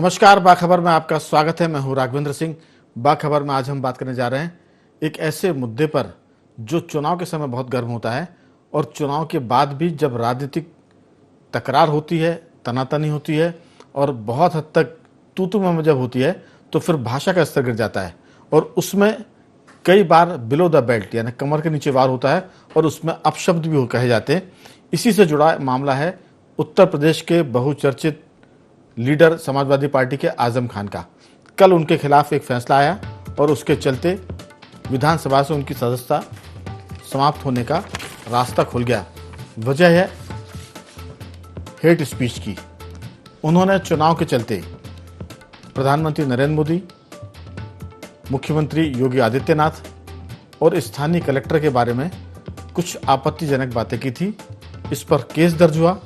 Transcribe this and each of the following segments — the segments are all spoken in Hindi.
नमस्कार, बाखबर में आपका स्वागत है। मैं हूं राघवेंद्र सिंह। बाखबर में आज हम बात करने जा रहे हैं एक ऐसे मुद्दे पर जो चुनाव के समय बहुत गर्म होता है और चुनाव के बाद भी जब राजनीतिक तकरार होती है, तनातनी होती है और बहुत हद तक तू में जब होती है तो फिर भाषा का स्तर गिर जाता है और उसमें कई बार बिलो द बेल्ट यानी कमर के नीचे वार होता है और उसमें अपशब्द भी कहे जाते हैं। इसी से जुड़ा मामला है उत्तर प्रदेश के बहुचर्चित लीडर समाजवादी पार्टी के आजम खान का। कल उनके खिलाफ एक फैसला आया और उसके चलते विधानसभा से उनकी सदस्यता समाप्त होने का रास्ता खुल गया। वजह है हेट स्पीच की। उन्होंने चुनाव के चलते प्रधानमंत्री नरेंद्र मोदी, मुख्यमंत्री योगी आदित्यनाथ और स्थानीय कलेक्टर के बारे में कुछ आपत्तिजनक बातें की थी। इस पर केस दर्ज हुआ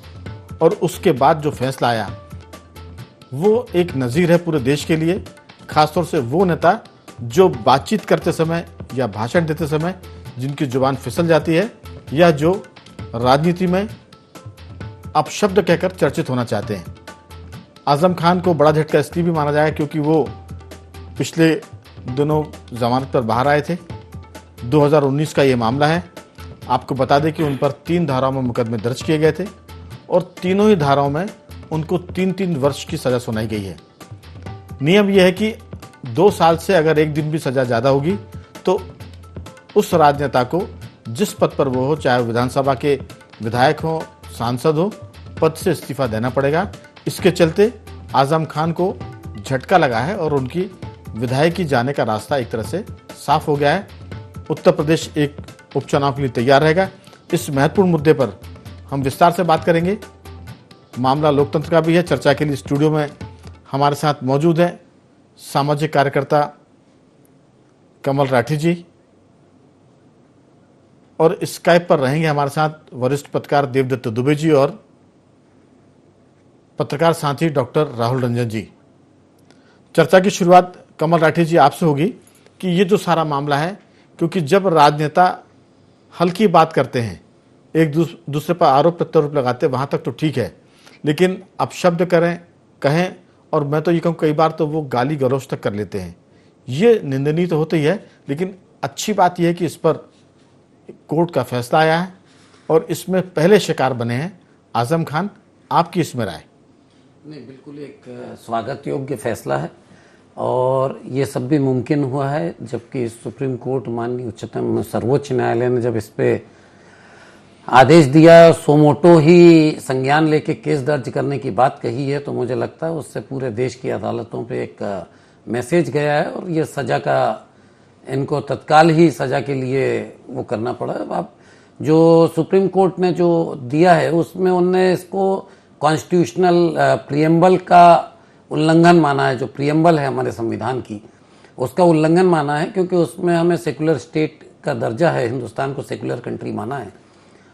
और उसके बाद जो फैसला आया वो एक नज़ीर है पूरे देश के लिए। खासतौर से वो नेता जो बातचीत करते समय या भाषण देते समय जिनकी जुबान फिसल जाती है या जो राजनीति में अपशब्द कहकर चर्चित होना चाहते हैं। आजम खान को बड़ा झटका इसलिए भी माना जाए क्योंकि वो पिछले दिनों जमानत पर बाहर आए थे। 2019 का ये मामला है। आपको बता दें कि उन पर 3 धाराओं में मुकदमे दर्ज किए गए थे और तीनों ही धाराओं में उनको 3-3 वर्ष की सजा सुनाई गई है। नियम यह है कि 2 साल से अगर एक दिन भी सजा ज़्यादा होगी तो उस राजनेता को जिस पद पर वो हो, चाहे विधानसभा के विधायक हो, सांसद हो, पद से इस्तीफा देना पड़ेगा। इसके चलते आजम खान को झटका लगा है और उनकी विधायकी जाने का रास्ता एक तरह से साफ हो गया है। उत्तर प्रदेश एक उपचुनाव के लिए तैयार रहेगा। इस महत्वपूर्ण मुद्दे पर हम विस्तार से बात करेंगे। मामला लोकतंत्र का भी है। चर्चा के लिए स्टूडियो में हमारे साथ मौजूद हैं सामाजिक कार्यकर्ता कमल राठी जी और स्काइप पर रहेंगे हमारे साथ वरिष्ठ पत्रकार देवदत्त दुबे जी और पत्रकार साथी डॉक्टर राहुल रंजन जी। चर्चा की शुरुआत कमल राठी जी आपसे होगी कि ये जो सारा मामला है, क्योंकि जब राजनेता हल्की बात करते हैं, एक दूसरे पर आरोप प्रत्यारोप लगाते हैं, वहां तक तो ठीक है, लेकिन अपशब्द कहें और मैं तो ये कहूँ कई बार तो वो गाली गलौज तक कर लेते हैं। ये निंदनीय तो होती है, लेकिन अच्छी बात यह है कि इस पर कोर्ट का फैसला आया है और इसमें पहले शिकार बने हैं आजम खान। आपकी इसमें राय? नहीं, बिल्कुल एक स्वागत योग्य फैसला है और ये सब भी मुमकिन हुआ है जबकि सुप्रीम कोर्ट माननीय उच्चतम सर्वोच्च न्यायालय ने जब इस पे आदेश दिया, सोमोटो ही संज्ञान लेके केस दर्ज करने की बात कही है, तो मुझे लगता है उससे पूरे देश की अदालतों पे एक मैसेज गया है और ये सजा का इनको तत्काल ही सजा के लिए वो करना पड़ा। अब जो सुप्रीम कोर्ट ने जो दिया है उसमें उन्होंने इसको कॉन्स्टिट्यूशनल प्रियम्बल का उल्लंघन माना है। जो प्रियम्बल है हमारे संविधान की, उसका उल्लंघन माना है क्योंकि उसमें हमें सेकुलर स्टेट का दर्जा है, हिंदुस्तान को सेकुलर कंट्री माना है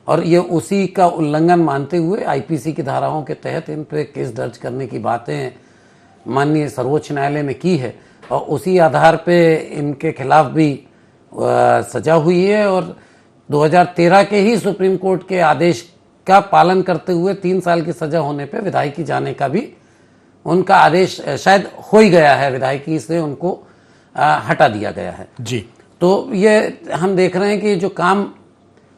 और ये उसी का उल्लंघन मानते हुए आईपीसी की धाराओं के तहत इन पे केस दर्ज करने की बातें माननीय सर्वोच्च न्यायालय ने की है और उसी आधार पे इनके खिलाफ भी सजा हुई है और 2013 के ही सुप्रीम कोर्ट के आदेश का पालन करते हुए 3 साल की सजा होने पे विधायकी जाने का भी उनका आदेश शायद हो ही गया है, विधायकी से उनको हटा दिया गया है जी। तो ये हम देख रहे हैं कि जो काम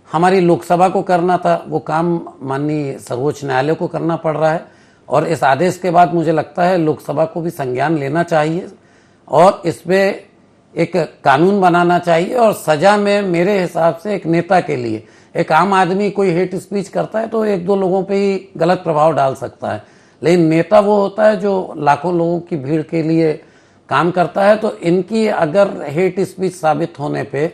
हमारी लोकसभा को करना था वो काम माननीय सर्वोच्च न्यायालय को करना पड़ रहा है और इस आदेश के बाद मुझे लगता है लोकसभा को भी संज्ञान लेना चाहिए और इस पे एक कानून बनाना चाहिए। और सजा में मेरे हिसाब से एक नेता के लिए, एक आम आदमी कोई हेट स्पीच करता है तो 1-2 लोगों पे ही गलत प्रभाव डाल सकता है, लेकिन नेता वो होता है जो लाखों लोगों की भीड़ के लिए काम करता है। तो इनकी अगर हेट स्पीच साबित होने पे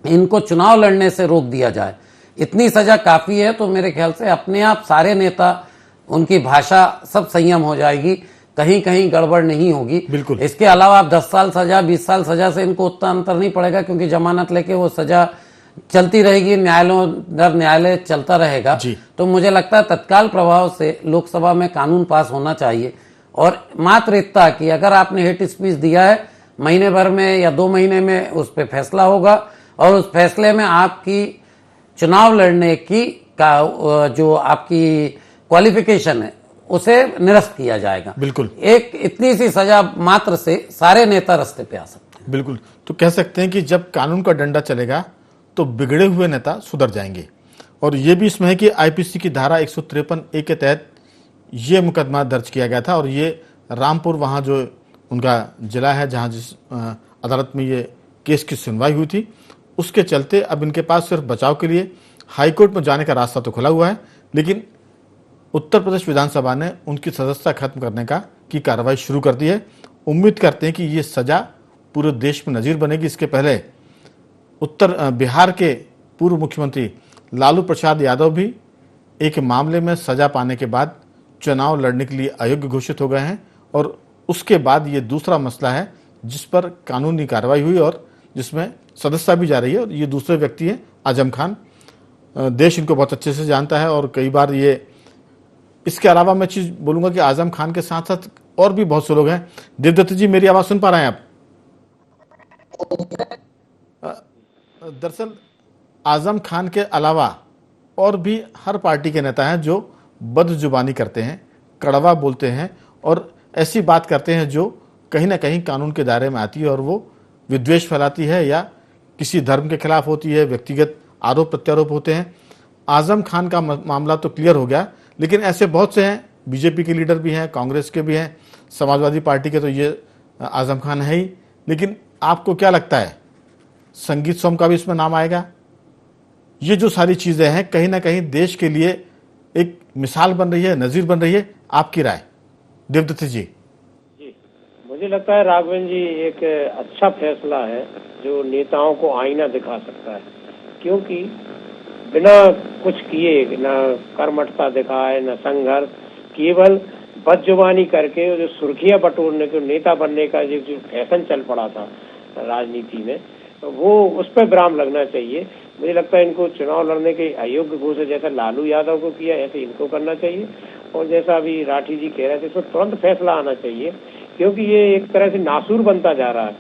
इनको चुनाव लड़ने से रोक दिया जाए, इतनी सजा काफी है, तो मेरे ख्याल से अपने आप सारे नेता, उनकी भाषा सब संयम हो जाएगी, कहीं कहीं गड़बड़ नहीं होगी। बिल्कुल। इसके अलावा आप 10 साल सजा, 20 साल सजा से इनको उतना अंतर नहीं पड़ेगा क्योंकि जमानत लेके वो सजा चलती रहेगी, न्यायालयों दर न्यायालय चलता रहेगा। तो मुझे लगता है तत्काल प्रभाव से लोकसभा में कानून पास होना चाहिए और मात्र इतना कि अगर आपने हेट स्पीच दिया है, महीने भर में या 2 महीने में उस पर फैसला होगा और उस फैसले में आपकी चुनाव लड़ने की जो आपकी क्वालिफिकेशन है उसे निरस्त किया जाएगा। बिल्कुल, एक इतनी सी सजा मात्र से सारे नेता रास्ते पे आ सकते हैं। बिल्कुल। तो कह सकते हैं कि जब कानून का डंडा चलेगा तो बिगड़े हुए नेता सुधर जाएंगे। और ये भी इसमें है कि आईपीसी की धारा 153A के तहत ये मुकदमा दर्ज किया गया था और ये रामपुर, वहाँ जो उनका जिला है जहाँ जिस अदालत में ये केस की सुनवाई हुई थी, उसके चलते अब इनके पास सिर्फ बचाव के लिए हाईकोर्ट में जाने का रास्ता तो खुला हुआ है, लेकिन उत्तर प्रदेश विधानसभा ने उनकी सदस्यता खत्म करने की कार्रवाई शुरू कर दी है। उम्मीद करते हैं कि ये सजा पूरे देश में नज़ीर बनेगी। इसके पहले बिहार के पूर्व मुख्यमंत्री लालू प्रसाद यादव भी एक मामले में सजा पाने के बाद चुनाव लड़ने के लिए अयोग्य घोषित हो गए हैं और उसके बाद ये दूसरा मसला है जिस पर कानूनी कार्रवाई हुई और जिसमें सदस्यता भी जा रही है। और ये दूसरे व्यक्ति हैं आजम खान। देश इनको बहुत अच्छे से जानता है और कई बार ये, इसके अलावा मैं चीज़ बोलूँगा कि आजम खान के साथ साथ और भी बहुत से लोग हैं। देवदत्त जी, मेरी आवाज़ सुन पा रहे हैं आप? दरअसल आजम खान के अलावा और भी हर पार्टी के नेता हैं जो बदजुबानी करते हैं, कड़वा बोलते हैं और ऐसी बात करते हैं जो कहीं ना कहीं कानून के दायरे में आती है और वो विद्वेष फैलाती है या किसी धर्म के खिलाफ होती है, व्यक्तिगत आरोप प्रत्यारोप होते हैं। आजम खान का मामला तो क्लियर हो गया, लेकिन ऐसे बहुत से हैं, बीजेपी के लीडर भी हैं, कांग्रेस के भी हैं, समाजवादी पार्टी के, तो ये आजम खान है ही। लेकिन आपको क्या लगता है, संगीत सोम का भी इसमें नाम आएगा? ये जो सारी चीज़ें हैं कहीं ना कहीं देश के लिए एक मिसाल बन रही है, नज़ीर बन रही है। आपकी राय देवदत्त जी? जी, मुझे लगता है राघवेंद्र जी एक अच्छा फैसला है जो नेताओं को आईना दिखा सकता है, क्योंकि बिना कुछ किए, न कर्मठता दिखाए, न संघर्ष, केवल बदजुबानी करके जो सुर्खियां बटोरने को, नेता बनने का जो फैशन चल पड़ा था राजनीति में, तो वो उस पर विराम लगना चाहिए। मुझे लगता है इनको चुनाव लड़ने के अयोग्य घोषित, जैसा लालू यादव को किया ऐसे इनको करना चाहिए। और जैसा अभी राठी जी कह रहे थे, इसमें तुरंत फैसला आना चाहिए, क्योंकि ये एक तरह से नासूर बनता जा रहा है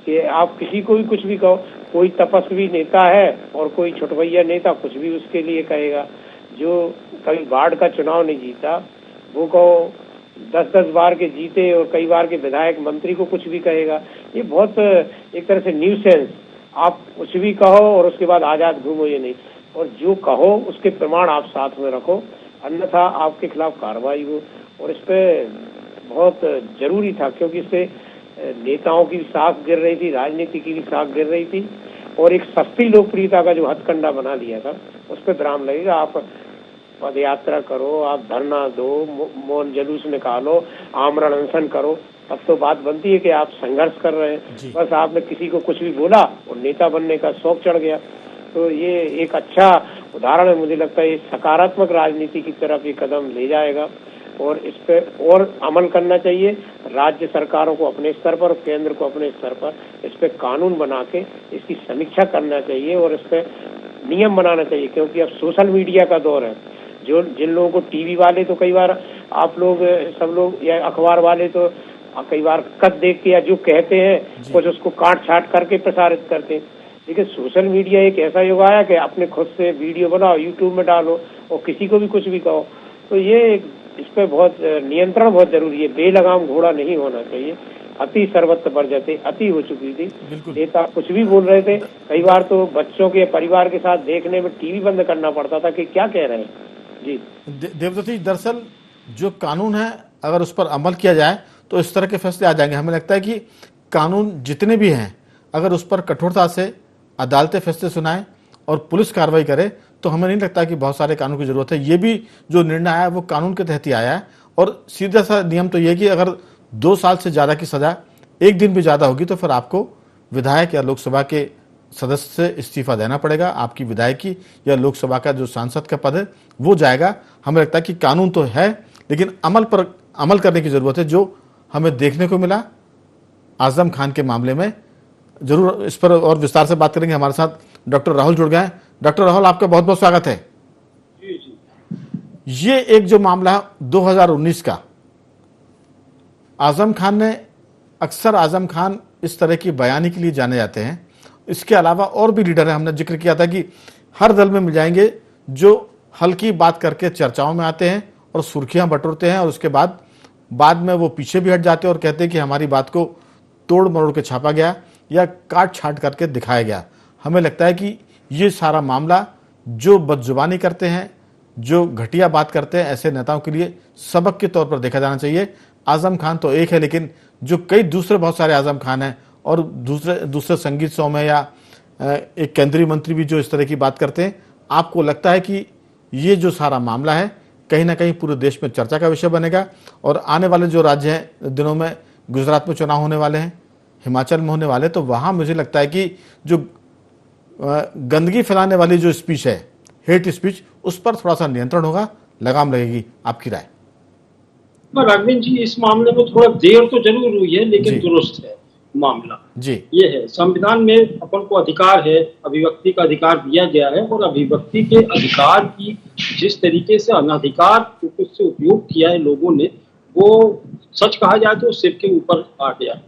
कि आप किसी को भी कुछ भी कहो। कोई तपस्वी नेता है और कोई छुटभैया नेता कुछ भी उसके लिए कहेगा। जो कभी वार्ड का चुनाव नहीं जीता वो कहो 10-10 बार के जीते और कई बार के विधायक मंत्री को कुछ भी कहेगा। ये बहुत एक तरह से न्यूसेंस, आप कुछ भी कहो और उसके बाद आजाद घूमो, ये नहीं। और जो कहो उसके प्रमाण आप साथ में रखो, अन्यथा आपके खिलाफ कार्रवाई हो। और इस पे बहुत जरूरी था, क्योंकि इससे नेताओं की साख गिर रही थी, राजनीति की भी साख गिर रही थी और एक सस्ती लोकप्रियता का जो हथकंडा बना लिया था उस पर विराम लगेगा। आप पद यात्रा करो, आप धरना दो, मौन जुलूस निकालो, आमरण अनशन करो, तब तो बात बनती है कि आप संघर्ष कर रहे हैं। बस आपने किसी को कुछ भी बोला और नेता बनने का शौक चढ़ गया, तो ये एक अच्छा उदाहरण है। मुझे लगता है ये सकारात्मक राजनीति की तरफ ये कदम ले जाएगा और इस पे और अमल करना चाहिए। राज्य सरकारों को अपने स्तर पर, केंद्र को अपने स्तर पर इस पे कानून बना के इसकी समीक्षा करना चाहिए और इस पे नियम बनाना चाहिए, क्योंकि अब सोशल मीडिया का दौर है। जो जिन लोगों को टीवी वाले तो कई बार आप लोग सब लोग या अखबार वाले तो कई बार कद देख के या जो कहते हैं कुछ उसको काट छाट करके प्रसारित करते हैं, लेकिन सोशल मीडिया एक ऐसा युग आया कि अपने खुद से वीडियो बनाओ, यूट्यूब में डालो और किसी को भी कुछ भी कहो। तो ये इस पे बहुत नियंत्रण बहुत जरूरी है। बेलगाम घोड़ा नहीं होना चाहिए। अति सर्वत्र वर्जते, अति हो चुकी थी। नेता कुछ भी बोल रहे थे, कई बार तो बच्चों के परिवार के साथ देखने में टीवी बंद करना पड़ता था कि क्या कह रहे हैं। जी देवदत्त जी, दरअसल जो कानून है अगर उस पर अमल किया जाए तो इस तरह के फैसले आ जाएंगे। हमें लगता है कि कानून जितने भी हैं अगर उस पर कठोरता से अदालतें फैसले सुनाएं और पुलिस कार्रवाई करे तो हमें नहीं लगता कि बहुत सारे कानून की जरूरत है। ये भी जो निर्णय आया वो कानून के तहत ही आया है और सीधा सा नियम तो ये कि अगर 2 साल से ज़्यादा की सज़ा 1 दिन भी ज़्यादा होगी तो फिर आपको विधायक या लोकसभा के सदस्य से इस्तीफा देना पड़ेगा। आपकी विधायकी या लोकसभा का जो सांसद का पद है वो जाएगा। हमें लगता है कि कानून तो है लेकिन अमल करने की ज़रूरत है, जो हमें देखने को मिला आजम खान के मामले में। जरूर इस पर और विस्तार से बात करेंगे। हमारे साथ डॉक्टर राहुल जुड़ गए हैं। डॉक्टर राहुल, आपका बहुत बहुत स्वागत है। जी जी। ये एक जो मामला है 2019 का, आजम खान ने, अक्सर आजम खान इस तरह की बयानी के लिए जाने जाते हैं। इसके अलावा और भी लीडर हैं, हमने जिक्र किया था कि हर दल में मिल जाएंगे जो हल्की बात करके चर्चाओं में आते हैं और सुर्खियां बटोरते हैं और उसके बाद में वो पीछे भी हट जाते हैं और कहते हैं कि हमारी बात को तोड़ मरोड़ के छापा गया या काट छाट करके दिखाया गया। हमें लगता है कि ये सारा मामला जो बदजुबानी करते हैं, जो घटिया बात करते हैं, ऐसे नेताओं के लिए सबक के तौर पर देखा जाना चाहिए। आजम खान तो एक है, लेकिन जो कई दूसरे बहुत सारे आजम खान हैं और दूसरे संगीत शो में या एक केंद्रीय मंत्री भी जो इस तरह की बात करते हैं, आपको लगता है कि ये जो सारा मामला है कहीं ना कहीं पूरे देश में चर्चा का विषय बनेगा? और आने वाले जो राज्य हैं, दिनों में गुजरात में चुनाव होने वाले हैं, हिमाचल में होने वाले, तो वहां मुझे लगता है कि जो गंदगी फैलाने वाली जो स्पीच है, हेट स्पीच, उस पर थोड़ा सा नियंत्रण होगा, लगाम लगेगी। आपकी राय? राघवेंद्र जी, इस मामले में थोड़ा देर तो जरूर हुई है, लेकिन दुरुस्त है मामला जी। ये है, संविधान में अपन को अधिकार है, अभिव्यक्ति का अधिकार दिया गया है, और अभिव्यक्ति के अधिकार की जिस तरीके से अनाधिकार से उपयोग किया है लोगों ने, वो सच कहा जाए तो सिर के ऊपर आ गया।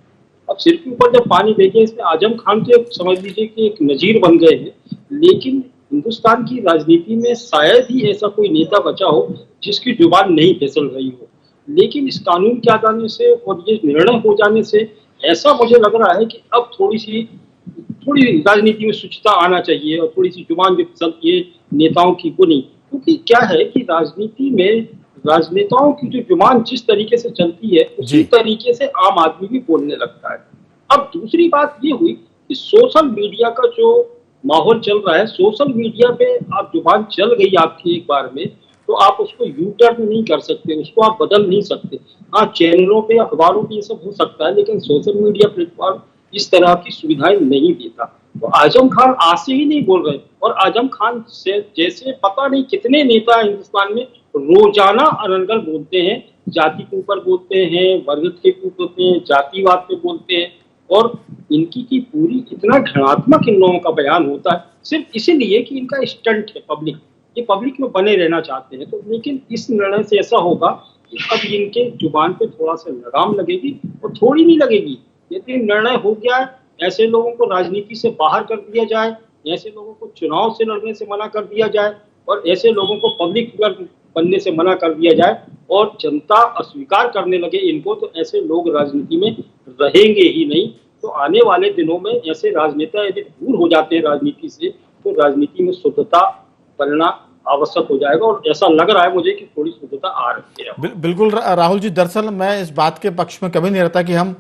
अब सिर के ऊपर जब पानी देखे, इसमें आजम खान तो समझ लीजिए कि एक नजीर बन गए हैं, लेकिन हिंदुस्तान की राजनीति में शायद ही ऐसा कोई नेता बचा हो जिसकी जुबान नहीं फिसल रही हो। लेकिन इस कानून के आ जाने से और ये निर्णय हो जाने से ऐसा मुझे लग रहा है कि अब थोड़ी राजनीति में शुचिता आना चाहिए और थोड़ी सी जुबान भी फिसलती है नेताओं की को नहीं। क्योंकि क्या है कि राजनीति में राजनेताओं की जो जुबान जिस तरीके से चलती है, उसी तरीके से आम आदमी भी बोलने लगता है। अब दूसरी बात ये हुई कि सोशल मीडिया का जो माहौल चल रहा है, सोशल मीडिया पे आप जुबान चल गई आपकी एक बार में, तो आप उसको यू टर्न नहीं कर सकते, उसको आप बदल नहीं सकते। हाँ, चैनलों पे, अखबारों पे ये सब हो सकता है, लेकिन सोशल मीडिया प्लेटफॉर्म इस तरह की सुविधाएं नहीं देता। तो आजम खान आज से ही नहीं बोल रहे, और आजम खान से जैसे पता नहीं कितने नेता हिंदुस्तान में रोजाना अनर्गल बोलते हैं, जाति के ऊपर बोलते हैं, वर्ग के ऊपर बोलते हैं, जातिवाद पे बोलते हैं, और इनकी की पूरी इतना घृणात्मक इन लोगों का बयान होता है सिर्फ इसीलिए कि इनका स्टंट है पब्लिक, ये पब्लिक में बने रहना चाहते हैं। तो लेकिन इस निर्णय से ऐसा होगा कि अब इनके जुबान पे थोड़ा सा लगाम लगेगी, और थोड़ी नहीं लगेगी। यदि निर्णय हो गया है, ऐसे लोगों को राजनीति से बाहर कर दिया जाए, ऐसे लोगों को चुनाव से लड़ने से मना कर दिया जाए, और ऐसे लोगों को पब्लिक फिगर बनने से मना कर दिया जाए, और जनता अस्वीकार करने लगे इनको, तो ऐसे लोग राजनीति में रहेंगे ही नहीं। तो आने वाले दिनों में ऐसे राजनेता यदि दूर हो जाते हैं राजनीति से, तो राजनीति में शुद्धता बनना आवश्यक हो जाएगा, और ऐसा लग रहा है मुझे कि थोड़ी शुद्धता आ रही है। बिल्कुल राहुल जी, दरअसल मैं इस बात के पक्ष में कभी नहीं रहता कि हम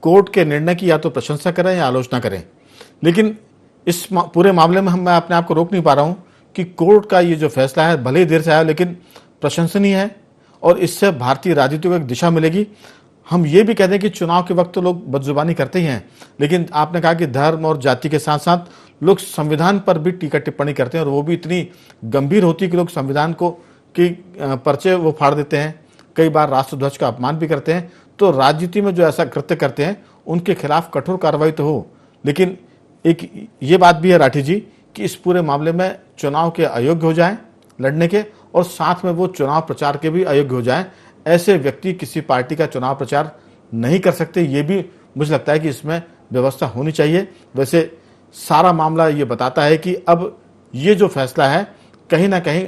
कोर्ट के निर्णय की या तो प्रशंसा करें या आलोचना करें, लेकिन इस पूरे मामले में मैं अपने आप को रोक नहीं पा रहा हूं कि कोर्ट का ये जो फैसला है, भले ही देर से आया, लेकिन प्रशंसनीय है, और इससे भारतीय राजनीति को एक दिशा मिलेगी। हम ये भी कहते हैं कि चुनाव के वक्त तो लोग बदजुबानी करते ही हैं, लेकिन आपने कहा कि धर्म और जाति के साथ साथ लोग संविधान पर भी टीका टिप्पणी करते हैं, और वो भी इतनी गंभीर होती है कि लोग संविधान को की पर्चे वो फाड़ देते हैं, कई बार राष्ट्रध्वज का अपमान भी करते हैं। तो राजनीति में जो ऐसा कृत्य करते हैं उनके खिलाफ कठोर कार्रवाई तो हो, लेकिन एक ये बात भी है राठी जी कि इस पूरे मामले में चुनाव के अयोग्य हो जाए लड़ने के, और साथ में वो चुनाव प्रचार के भी अयोग्य हो जाए। ऐसे व्यक्ति किसी पार्टी का चुनाव प्रचार नहीं कर सकते, ये भी मुझे लगता है कि इसमें व्यवस्था होनी चाहिए। वैसे सारा मामला ये बताता है कि अब ये जो फैसला है कहीं ना कहीं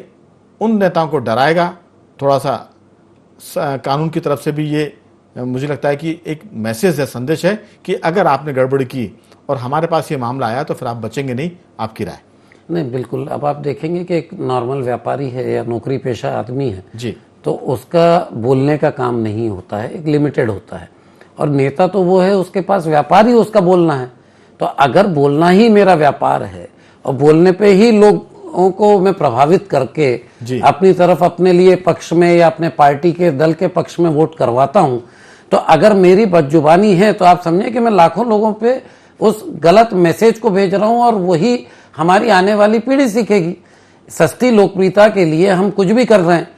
उन नेताओं को डराएगा, थोड़ा सा कानून की तरफ से भी ये मुझे लगता है कि एक मैसेज है, संदेश है कि अगर आपने गड़बड़ी की और हमारे पास ये मामला आया तो फिर आप बचेंगे नहीं। आपकी राय? नहीं, बिल्कुल। अब आप देखेंगे कि एक नॉर्मल व्यापारी है या नौकरी पेशा आदमी है जी, तो उसका बोलने का काम नहीं होता है, एक लिमिटेड होता है, और नेता तो वो है उसके पास व्यापार ही उसका बोलना है। तो अगर बोलना ही मेरा व्यापार है और बोलने पे ही लोगों को मैं प्रभावित करके अपनी तरफ, अपने लिए पक्ष में या अपने पार्टी के दल के पक्ष में वोट करवाता हूं, तो अगर मेरी बदजुबानी है तो आप समझे कि मैं लाखों लोगों पे उस गलत मैसेज को भेज रहा हूं, और वही हमारी आने वाली पीढ़ी सीखेगी। सस्ती लोकप्रियता के लिए हम कुछ भी कर रहे हैं।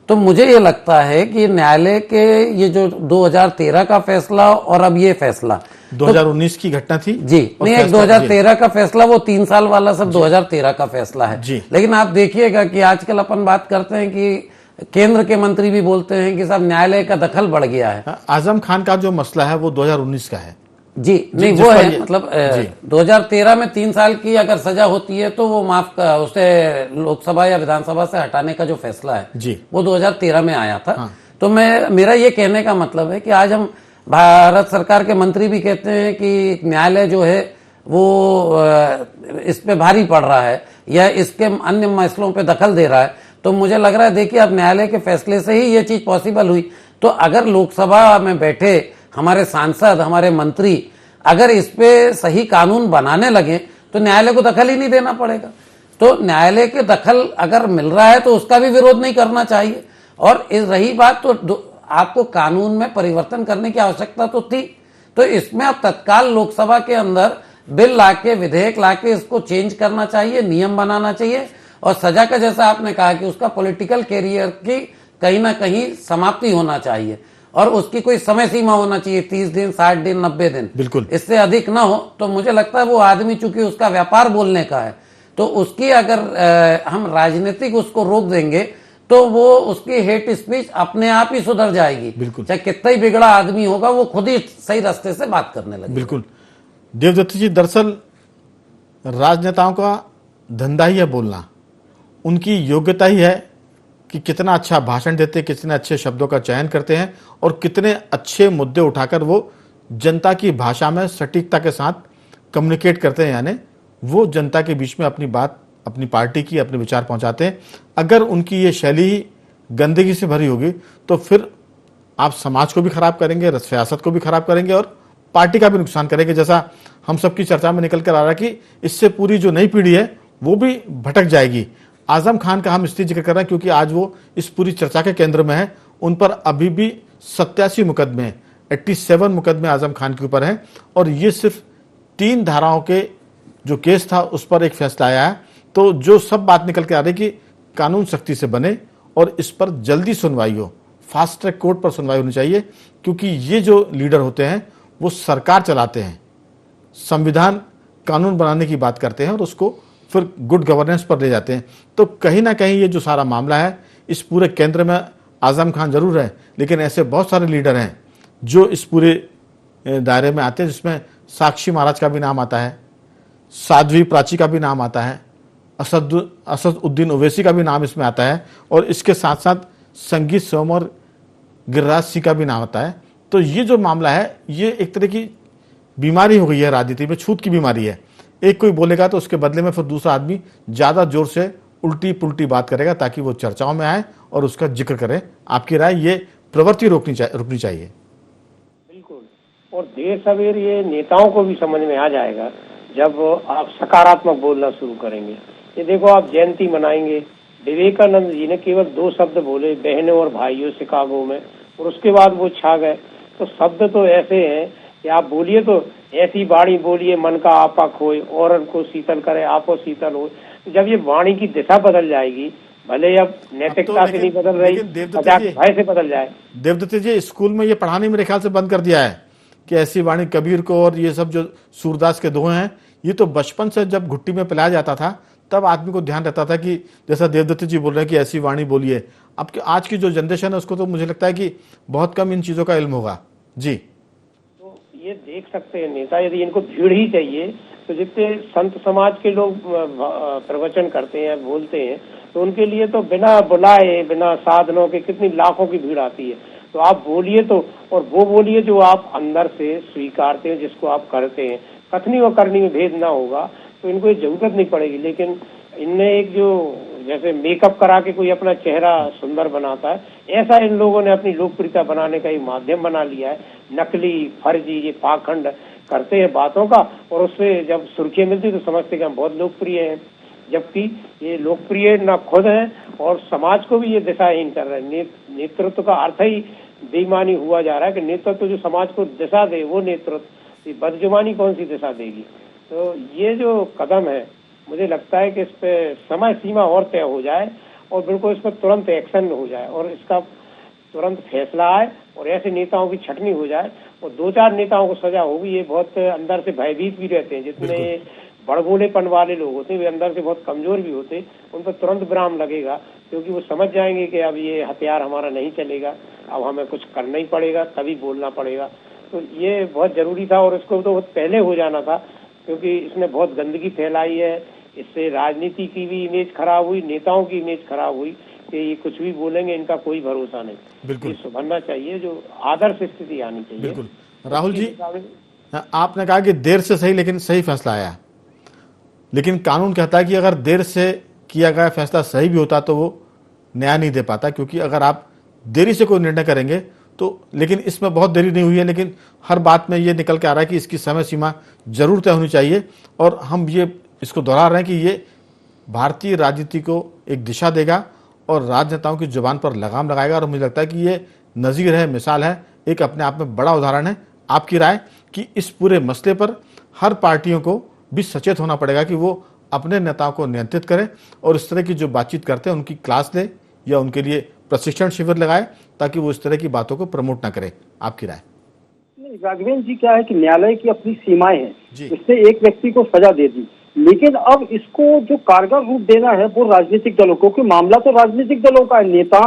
तो मुझे ये लगता है कि न्यायालय के ये जो 2013 का फैसला और अब ये फैसला 2019 की घटना थी जी, नहीं, 2013 का फैसला, वो 3 साल वाला सब 2013 का फैसला है जी। लेकिन आप देखिएगा कि आजकल अपन बात करते हैं कि केंद्र के मंत्री भी बोलते हैं कि साहब न्यायालय का दखल बढ़ गया है। आजम खान का जो मसला है वो 2019 का है, जी नहीं, जिस वो पर है मतलब 2013 में 3 साल की अगर सजा होती है तो वो उसे लोकसभा या विधानसभा से हटाने का जो फैसला है जी। वो 2013 में आया था। हाँ। तो मेरा ये कहने का मतलब है कि आज हम भारत सरकार के मंत्री भी कहते हैं कि न्यायालय जो है वो इस पे भारी पड़ रहा है या इसके अन्य मसलों पे दखल दे रहा है। तो मुझे लग रहा है देखिए अब न्यायालय के फैसले से ही ये चीज पॉसिबल हुई। तो अगर लोकसभा में बैठे हमारे सांसद, हमारे मंत्री अगर इस पे सही कानून बनाने लगे तो न्यायालय को दखल ही नहीं देना पड़ेगा। तो न्यायालय के दखल अगर मिल रहा है तो उसका भी विरोध नहीं करना चाहिए। और रही बात तो आपको कानून में परिवर्तन करने की आवश्यकता तो थी, तो इसमें अब तत्काल लोकसभा के अंदर बिल लाके, विधेयक लाके इसको चेंज करना चाहिए, नियम बनाना चाहिए। और सजा का जैसा आपने कहा कि उसका पॉलिटिकल कैरियर की कहीं ना कहीं समाप्ति होना चाहिए और उसकी कोई समय सीमा होना चाहिए, 30 दिन, 60 दिन, 90 दिन, बिल्कुल। इससे अधिक ना हो। तो मुझे लगता है वो आदमी चूंकि उसका व्यापार बोलने का है तो उसकी अगर हम राजनीतिक उसको रोक देंगे तो वो उसकी हेट स्पीच अपने आप ही सुधर जाएगी। बिल्कुल। चाहे कितना ही बिगड़ा आदमी होगा वो खुद ही सही रास्ते से बात करने लगेगा। बिल्कुल। देवदत्त जी, दरअसल राजनेताओं का धंधा ही है बोलना, उनकी योग्यता ही है कि कितना अच्छा भाषण देते हैं, कितने अच्छे शब्दों का चयन करते हैं और कितने अच्छे मुद्दे उठाकर वो जनता की भाषा में सटीकता के साथ कम्युनिकेट करते हैं, यानी वो जनता के बीच में अपनी बात, अपनी पार्टी की, अपने विचार पहुंचाते हैं। अगर उनकी ये शैली ही गंदगी से भरी होगी तो फिर आप समाज को भी खराब करेंगे, सियासत को भी खराब करेंगे और पार्टी का भी नुकसान करेंगे। जैसा हम सबकी चर्चा में निकल कर आ रहा है कि इससे पूरी जो नई पीढ़ी है वो भी भटक जाएगी। आजम खान का हम इसलिए जिक्र कर रहे हैं क्योंकि आज वो इस पूरी चर्चा के केंद्र में है। उन पर अभी भी 87 मुकदमे, 87 मुकदमे आजम खान के ऊपर हैं और ये सिर्फ 3 धाराओं के जो केस था उस पर एक फैसला आया है। तो जो सब बात निकल के आ रही कि कानून सख्ती से बने और इस पर जल्दी सुनवाई हो, फास्ट ट्रैक कोर्ट पर सुनवाई होनी चाहिए, क्योंकि ये जो लीडर होते हैं वो सरकार चलाते हैं, संविधान कानून बनाने की बात करते हैं और उसको फिर गुड गवर्नेंस पर ले जाते हैं। तो कहीं ना कहीं ये जो सारा मामला है इस पूरे केंद्र में आजम खान जरूर है, लेकिन ऐसे बहुत सारे लीडर हैं जो इस पूरे दायरे में आते हैं, जिसमें साक्षी महाराज का भी नाम आता है, साध्वी प्राची का भी नाम आता है, असदुद्दीन ओवैसी का भी नाम इसमें आता है और इसके साथ साथ संगीत सोम और गिरिराज सिंह का भी नाम आता है। तो ये जो मामला है ये एक तरह की बीमारी हो गई है राजनीति में, छूत की बीमारी है। एक कोई बोलेगा तो उसके बदले में फिर दूसरा आदमी ज्यादा जोर से उल्टी पुल्टी बात करेगा ताकि वो चर्चाओं में आए और उसका जिक्र करे। आपकी राय, ये प्रवृत्ति रुकनी चाहिए? बिल्कुल। और देर सवेर ये नेताओं को भी समझ में आ जाएगा जब आप सकारात्मक बोलना शुरू करेंगे। ये देखो, आप जयंती मनाएंगे, विवेकानंद जी ने केवल 2 शब्द बोले, बहनों और भाइयों, शिकागो में, और उसके बाद वो छा गए। तो शब्द तो ऐसे हैं कि आप बोलिए तो ऐसी वाणी बोलिए, मन का आपा खोए, और को शीतल करे, आपो शीतल हो। जब ये वाणी की दिशा बदल जाएगी, भले अब नैतिकता से नहीं बदल रही, भय से बदल जाए। देवदत्त जी, स्कूल में ये पढ़ाने मेरे ख्याल से बंद कर दिया है कि ऐसी वाणी कबीर को और ये सब जो सूरदास के दोहे हैं, ये तो बचपन से जब घुट्टी में पिलाया जाता था तब आदमी को ध्यान रहता था कि जैसा देवदत्त जी बोल रहे हैं कि ऐसी वाणी बोलिए। अब आज की जो जनरेशन है उसको तो मुझे लगता है कि बहुत कम इन चीजों का इल्म होगा। जी, तो ये देख सकते हैं नेता, यदि इनको भीड़ ही चाहिए तो जितने संत समाज के लोग प्रवचन करते हैं, बोलते हैं, तो उनके लिए तो बिना बुलाए, बिना साधनों के कितनी लाखों की भीड़ आती है। तो आप बोलिए तो, और वो बोलिए जो आप अंदर से स्वीकारते हैं, जिसको आप करते हैं। कथनी और करनी में भेद ना होगा तो इनको ये जरूरत नहीं पड़ेगी। लेकिन इनने एक जो जैसे मेकअप करा के कोई अपना चेहरा सुंदर बनाता है, ऐसा इन लोगों ने अपनी लोकप्रियता बनाने का एक माध्यम बना लिया है। नकली, फर्जी, ये पाखंड करते हैं बातों का, और उससे जब सुर्खियां मिलती तो समझते कि हम बहुत लोकप्रिय हैं, जबकि ये लोकप्रिय न खुद हैं और समाज को भी ये दिशाहीन कर रहे हैं। नेतृत्व का अर्थ ही बेईमानी हुआ जा रहा है कि नेतृत्व जो समाज को दिशा दे वो नेतृत्व, बदजुबानी कौन सी दिशा देगी। तो ये जो कदम है, मुझे लगता है कि इस पे समय सीमा और तय हो जाए और बिल्कुल इस पर तुरंत एक्शन हो जाए और इसका तुरंत फैसला आए और ऐसे नेताओं की छटनी हो जाए और 2-4 नेताओं को सजा होगी। ये बहुत अंदर से भयभीत भी रहते हैं, जितने बड़बोलेपन वाले लोग होते हैं वे अंदर से बहुत कमजोर भी होते, उन पर तुरंत विराम लगेगा, क्योंकि वो समझ जाएंगे कि अब ये हथियार हमारा नहीं चलेगा, अब हमें कुछ करना ही पड़ेगा, तभी बोलना पड़ेगा। तो ये बहुत जरूरी था और इसको तो बहुत पहले हो जाना था, क्योंकि इसने बहुत गंदगी फैलाई है। इससे राजनीति की भी इमेज खराब हुई, नेताओं की इमेज खराब हुई कि ये कुछ भी बोलेंगे, इनका कोई भरोसा नहीं। बिल्कुल। ये सुधरना चाहिए, जो आदर्श स्थिति आनी चाहिए। बिल्कुल। राहुल जी, आपने कहा कि देर से सही लेकिन सही फैसला आया, लेकिन कानून कहता है कि अगर देर से किया गया फैसला सही भी होता तो वो न्याय नहीं दे पाता, क्योंकि अगर आप देरी से कोई निर्णय करेंगे तो, लेकिन इसमें बहुत देरी नहीं हुई है, लेकिन हर बात में ये निकल के आ रहा है कि इसकी समय सीमा जरूर तय होनी चाहिए। और हम ये इसको दोहरा रहे हैं कि ये भारतीय राजनीति को एक दिशा देगा और राजनेताओं की जुबान पर लगाम लगाएगा। और मुझे लगता है कि ये नज़ीर है, मिसाल है, एक अपने आप में बड़ा उदाहरण है। आपकी राय कि इस पूरे मसले पर हर पार्टियों को भी सचेत होना पड़ेगा कि वो अपने नेताओं को नियंत्रित करें और इस तरह की जो बातचीत करते हैं उनकी क्लास ले या उनके लिए प्रशिक्षण शिविर लगाए, ताकि वो इस तरह की बातों को प्रमोट ना करें। आपकी राय? राघवेंद्र जी, क्या है कि न्यायालय की अपनी सीमाएं हैं, जी। इसने एक व्यक्ति को सजा दे दी, लेकिन अब इसको जो कारगर रूप देना है वो राजनीतिक दलों को, क्योंकि मामला तो राजनीतिक दलों का है। नेता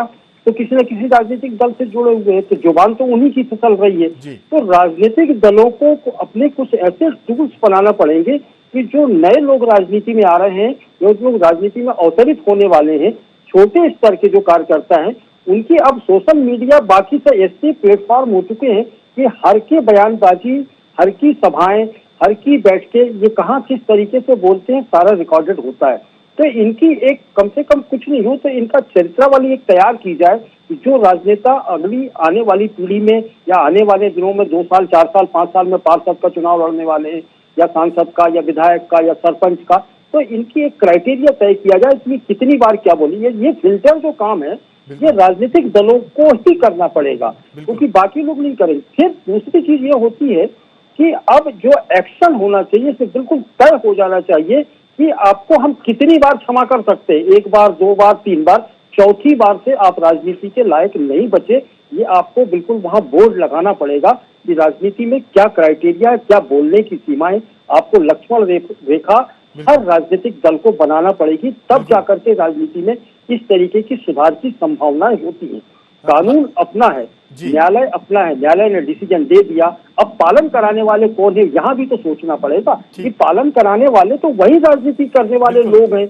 तो किसी न किसी राजनीतिक दल से जुड़े हुए हैं, तो जुबान तो उन्हीं की चल रही है। तो राजनीतिक दलों को अपने कुछ ऐसे टूल्स बनाना पड़ेंगे कि जो नए लोग राजनीति में आ रहे हैं, जो लोग राजनीति में अवतरित होने वाले हैं, छोटे स्तर के जो कार्यकर्ता हैं, उनकी अब सोशल मीडिया बाकी से ऐसे प्लेटफॉर्म हो चुके हैं कि हर की बयानबाजी, हर की सभाएं, हर की बैठकें, ये कहाँ किस तरीके से बोलते हैं सारा रिकॉर्डेड होता है। तो इनकी एक कम से कम कुछ नहीं हो तो इनका चरित्रावली एक तैयार की जाए, जो राजनेता अगली आने वाली पीढ़ी में या आने वाले दिनों में 2 साल 4 साल 5 साल में पार्षद का चुनाव लड़ने वाले हैं, या सांसद का या विधायक का या सरपंच का, तो इनकी एक क्राइटेरिया तय किया जाए कि कितनी बार क्या बोली। ये फिल्टर जो काम है ये राजनीतिक दलों को ही करना पड़ेगा, क्योंकि बाकी लोग नहीं करेंगे। फिर दूसरी चीज ये होती है कि अब जो एक्शन होना चाहिए से बिल्कुल तय हो जाना चाहिए कि आपको हम कितनी बार क्षमा कर सकते हैं, 1 बार 2 बार 3 बार, चौथी बार से आप राजनीति के लायक नहीं बचे। ये आपको बिल्कुल वहां बोर्ड लगाना पड़ेगा कि राजनीति में क्या क्राइटेरिया है, क्या बोलने की सीमाएं, आपको लक्ष्मण रेखा हर राजनीतिक दल को बनाना पड़ेगी, तब जाकर के राजनीति में इस तरीके की सुधार की संभावनाएं होती हैं। कानून अपना है, न्यायालय अपना है, न्यायालय ने डिसीजन दे दिया, अब पालन कराने वाले कौन है, यहाँ भी तो सोचना पड़ेगा कि पालन कराने वाले तो वही राजनीति करने वाले लोग हैं,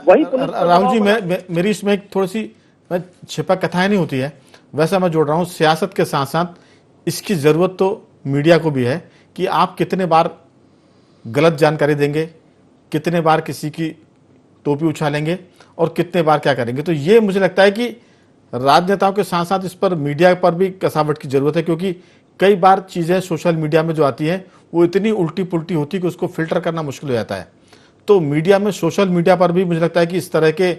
वही। राहुल जी, मेरी इसमें थोड़ी सी छिपा कथाएं नहीं होती है, वैसा मैं जोड़ रहा हूँ सियासत के साथ साथ इसकी जरूरत तो मीडिया को भी है कि आप कितने बार गलत जानकारी देंगे, कितने बार किसी की टोपी उछालेंगे और कितने बार क्या करेंगे। तो ये मुझे लगता है कि राजनेताओं के साथ साथ इस पर मीडिया पर भी कसावट की जरूरत है, क्योंकि कई बार चीजें सोशल मीडिया में जो आती हैं वो इतनी उल्टी पुल्टी होती है कि उसको फिल्टर करना मुश्किल हो जाता है। तो मीडिया में, सोशल मीडिया पर भी मुझे लगता है कि इस तरह के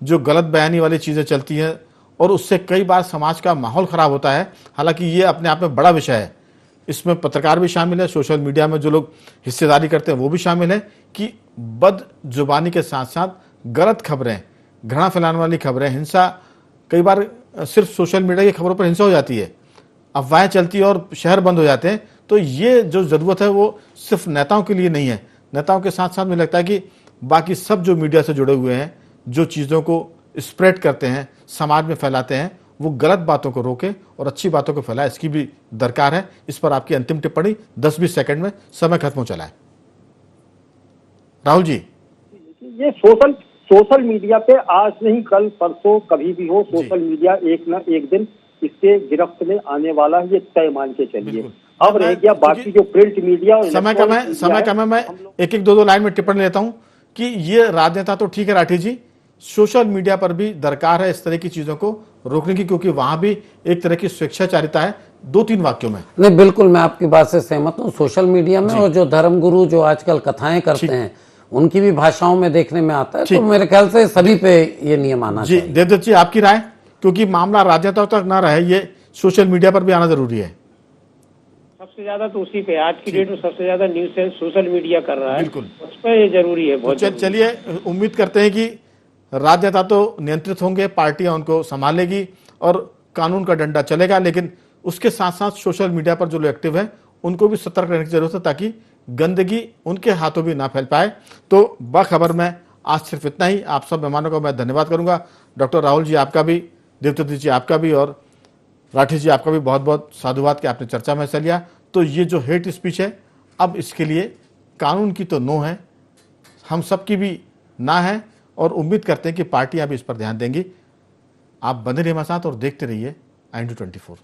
जो गलत बयानी वाली चीजें चलती हैं और उससे कई बार समाज का माहौल खराब होता है। हालांकि ये अपने आप में बड़ा विषय है, इसमें पत्रकार भी शामिल है, सोशल मीडिया में जो लोग हिस्सेदारी करते हैं वो भी शामिल है कि बद जुबानी के साथ साथ गलत खबरें, घृणा फैलाने वाली खबरें, हिंसा, कई बार सिर्फ सोशल मीडिया की खबरों पर हिंसा हो जाती है, अफवाहें चलती है और शहर बंद हो जाते हैं। तो ये जो जरूरत है वो सिर्फ नेताओं के लिए नहीं है, नेताओं के साथ साथ मुझे लगता है कि बाकी सब जो मीडिया से जुड़े हुए हैं, जो चीज़ों को स्प्रेड करते हैं, समाज में फैलाते हैं, वो गलत बातों को रोके और अच्छी बातों को फैलाए, इसकी भी दरकार है। इस पर आपकी अंतिम टिप्पणी 10-20 सेकंड में, समय खत्म हो चला है। राहुल जी, ये सोशल मीडिया पे आज नहीं कल परसों कभी भी हो, सोशल मीडिया एक न एक दिन इसके गिरफ्त में आने वाला है, ये तय मान के चलिए। अब रह गया बाकी जो प्रिंट मीडिया और समय कम है, मैं 1-1 2-2 लाइन में टिप्पणी लेता हूं कि ये राजनेता तो ठीक है राठी जी, सोशल मीडिया पर भी दरकार है इस तरह की चीजों को रोकने की, क्योंकि वहां भी एक तरह की स्वेच्छाचारिता है। 2-3 वाक्यों में। नहीं, बिल्कुल मैं आपकी बात से सहमत हूँ। सोशल मीडिया में और जो धर्मगुरु जो आजकल कथाएं करते हैं उनकी भी भाषाओं में देखने में आता है, तो मेरे ख्याल से सभी पे ये नियम आना चाहिए। देवदत्त जी, आपकी राय, क्योंकि मामला राजनेताओं तक ना रहे, ये सोशल मीडिया पर भी आना जरूरी है। सबसे ज्यादा तो उसी पे आज की डेट में सबसे ज्यादा न्यूज सेंस सोशल मीडिया कर रहा है, बिल्कुल उस पर ये जरूरी है बहुत। चलिए, उम्मीद करते हैं कि राजनेता तो नियंत्रित होंगे, पार्टियां उनको संभालेगी और कानून का डंडा चलेगा, लेकिन उसके साथ साथ सोशल मीडिया पर जो लोग एक्टिव है उनको भी सतर्क रहने की जरूरत है, ताकि गंदगी उनके हाथों भी ना फैल पाए। तो बाखबर में आज सिर्फ इतना ही। आप सब मेहमानों का मैं धन्यवाद करूंगा, डॉक्टर राहुल जी आपका भी, देवदत्त जी आपका भी, और राठी जी, आपका भी बहुत बहुत साधुवाद कि आपने चर्चा में हिस्सा लिया। तो ये जो हेट स्पीच है, अब इसके लिए कानून की तो नो है, हम सबकी भी ना है, और उम्मीद करते हैं कि पार्टियां भी इस पर ध्यान देंगी। आप बने रहिए हमारे साथ और देखते रहिए IND24।